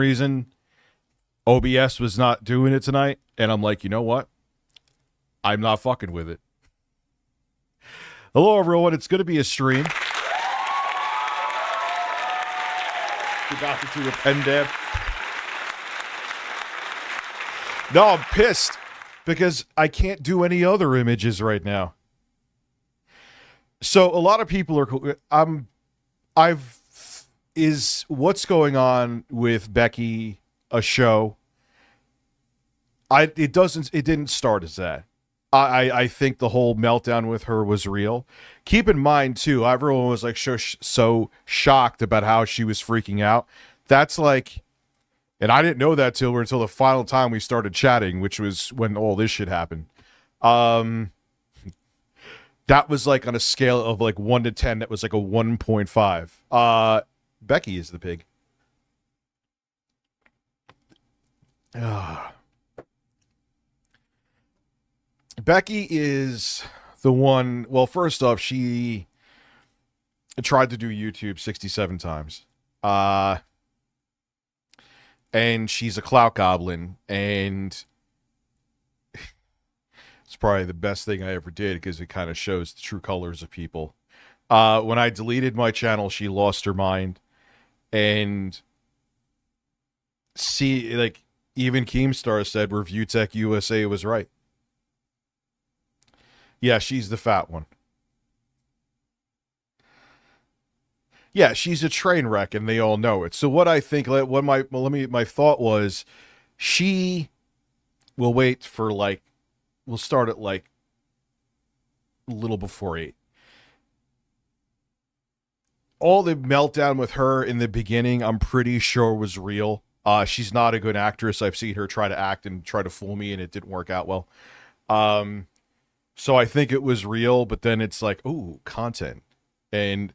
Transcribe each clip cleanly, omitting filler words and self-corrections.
reason OBS was not doing it tonight, and I'm like, you know what? I'm not fucking with it. Hello, everyone. It's going to be a stream. About to do a pen dab. No, I'm pissed because I can't do any other images right now. So a lot of people are. Is what's going on with Becky a show? It didn't start as that. I think the whole meltdown with her was real. Keep in mind too, everyone was like so shocked about how she was freaking out. That's like, and I didn't know that until the final time we started chatting, which was when all this shit happened. That was like on a scale of like 1 to 10. That was like a 1.5. Becky is the pig. Becky is the one. Well, first off, she tried to do YouTube 67 times. And she's a clout goblin, and it's probably the best thing I ever did because it kind of shows the true colors of people. When I deleted my channel, she lost her mind. And see, like, even Keemstar said Reviewtechusa was right. Yeah, she's the fat one. Yeah, she's a train wreck, and they all know it. So what I think, my thought was, she will wait for we'll start at a little before 8. All the meltdown with her in the beginning, I'm pretty sure was real. She's not a good actress. I've seen her try to act and try to fool me, and it didn't work out well. So I think it was real, but then it's like, ooh, content. And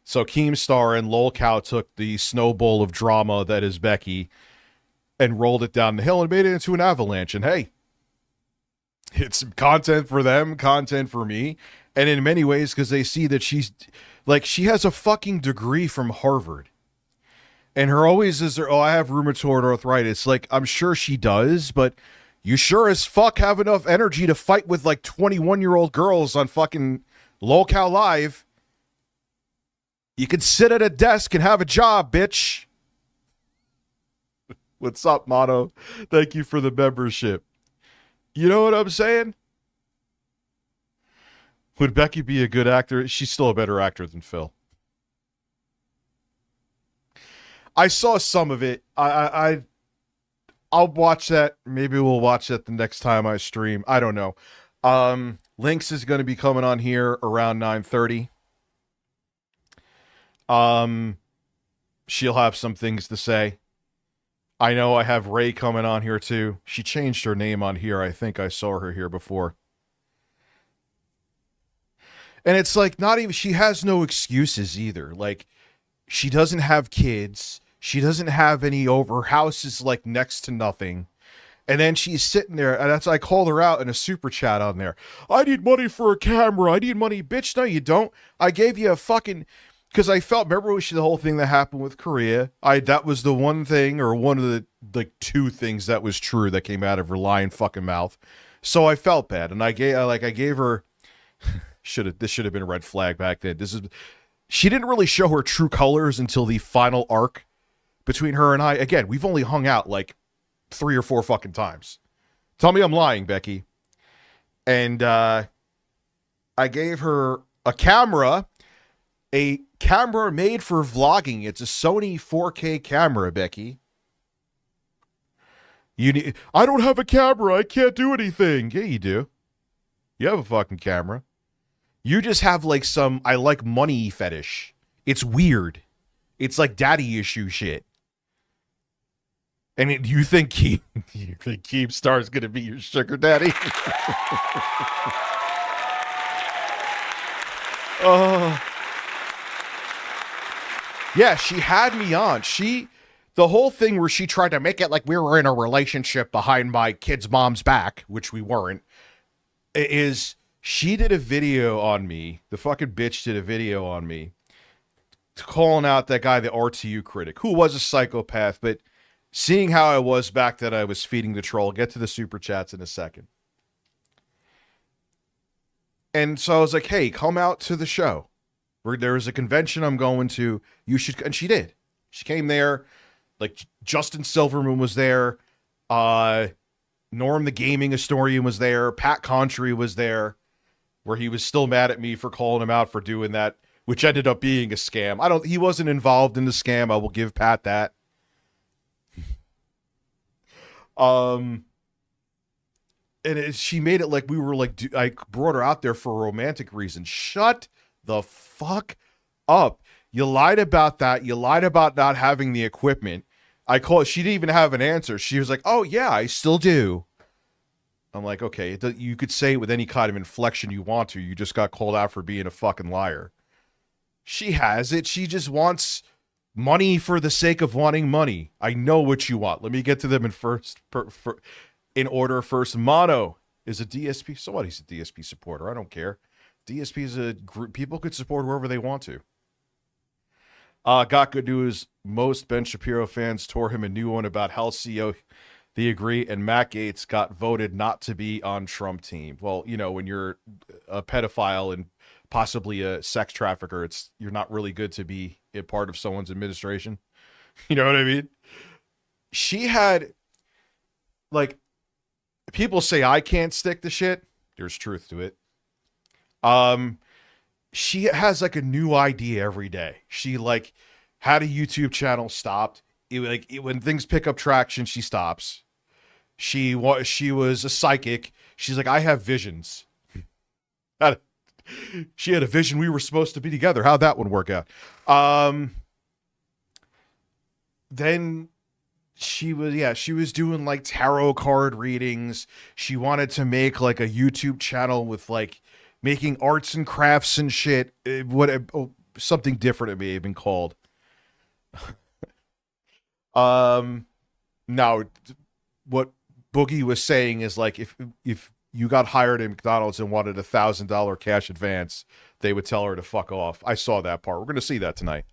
so Keemstar and Lolcow took the snowball of drama that is Becky and rolled it down the hill and made it into an avalanche. And hey, it's content for them, content for me. And in many ways, because they see that she has a fucking degree from Harvard. And her always is, I have rheumatoid arthritis. Like, I'm sure she does, but you sure as fuck have enough energy to fight with 21-year-old girls on fucking Lolcow Live. You could sit at a desk and have a job, bitch. What's up, Mono? Thank you for the membership. You know what I'm saying? Would Becky be a good actor? She's still a better actor than Phil. I saw some of it. I'll watch that. Maybe we'll watch that the next time I stream. I don't know. Lynx is going to be coming on here around 9:30. She'll have some things to say. I know I have Ray coming on here too. She changed her name on here. I think I saw her here before. And it's not even, she has no excuses either. She doesn't have kids. She doesn't have any her house is next to nothing. And then she's sitting there, and I called her out in a super chat on there. I need money for a camera. I need money. Bitch, no, you don't. I gave you a fucking, because I remember the whole thing that happened with Korea. That was the one thing, or one of the two things that was true that came out of her lying fucking mouth. So I felt bad, and I gave her, this should have been a red flag back then. She didn't really show her true colors until the final arc between her and I. Again, we've only hung out 3 or 4 fucking times. Tell me I'm lying, Becky. And I gave her a camera made for vlogging. It's a Sony 4K camera, Becky. I don't have a camera. I can't do anything. Yeah, you do. You have a fucking camera. You just have some I like money fetish. It's weird. It's daddy issue shit. And you think Keemstar's gonna be your sugar daddy? Yeah, she had me on. The whole thing where she tried to make it like we were in a relationship behind my kid's mom's back, which we weren't, is she did a video on me. The fucking bitch did a video on me calling out that guy, the RTU critic, who was a psychopath, but seeing how I was back then, I was feeding the troll. Get to the super chats in a second. And so I was like, hey, come out to the show. There is a convention I'm going to. You should. And she did. She came there. Like, Justin Silverman was there. Norm the gaming historian was there. Pat Contry was there, where he was still mad at me for calling him out for doing that, which ended up being a scam. He wasn't involved in the scam. I will give Pat that. She made it like we were like, I brought her out there for a romantic reason. Shut the fuck up. You lied about that. You lied about not having the equipment. She didn't even have an answer. She was like, oh yeah, I still do. I'm like, okay, you could say it with any kind of inflection you want to. You just got called out for being a fucking liar. She has it. She just wants money for the sake of wanting money. I know what you want. Let me get to them in order first. Mono is a DSP. So what? He's a DSP supporter. I don't care. DSP is a group. People could support whoever they want to. Got good news. Most Ben Shapiro fans tore him a new one about Halcyon. They agree, and Matt Gaetz got voted not to be on Trump team. Well, you know, when you're a pedophile and possibly a sex trafficker, you're not really good to be a part of someone's administration. You know what I mean? She had, like, people say I can't stick to shit. There's truth to it. She has like a new idea every day. She like had a YouTube channel, stopped. When things pick up traction, she stops. She was a psychic. She's like, I have visions. She had a vision we were supposed to be together. How'd that one work out? Then she was doing like tarot card readings. She wanted to make like a YouTube channel with like making arts and crafts and shit. Something different it may have been called. Now, what Boogie was saying is like if you got hired at McDonald's and wanted $1,000 cash advance, they would tell her to fuck off. I saw that part. We're gonna see that tonight.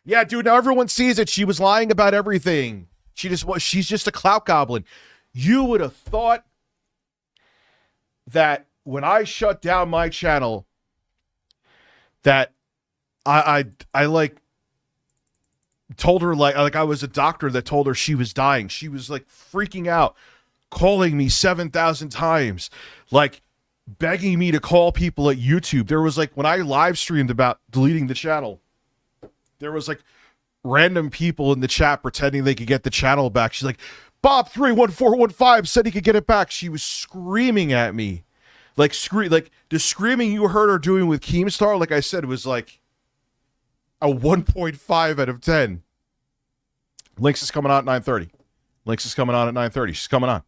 Yeah, dude. Now everyone sees it. She was lying about everything. She's just a clout goblin. You would have thought that when I shut down my channel, that I like told her like I was a doctor that told her she was dying. She was like freaking out, calling me 7,000 times, like begging me to call people at YouTube. There was like, when I live streamed about deleting the channel, there was like random people in the chat pretending they could get the channel back. She's like, Bob 31415 said he could get it back. She was screaming at me. Like the screaming you heard her doing with Keemstar, like I said, was like a 1.5 out of 10. Lynx is coming on at 9:30. She's coming on.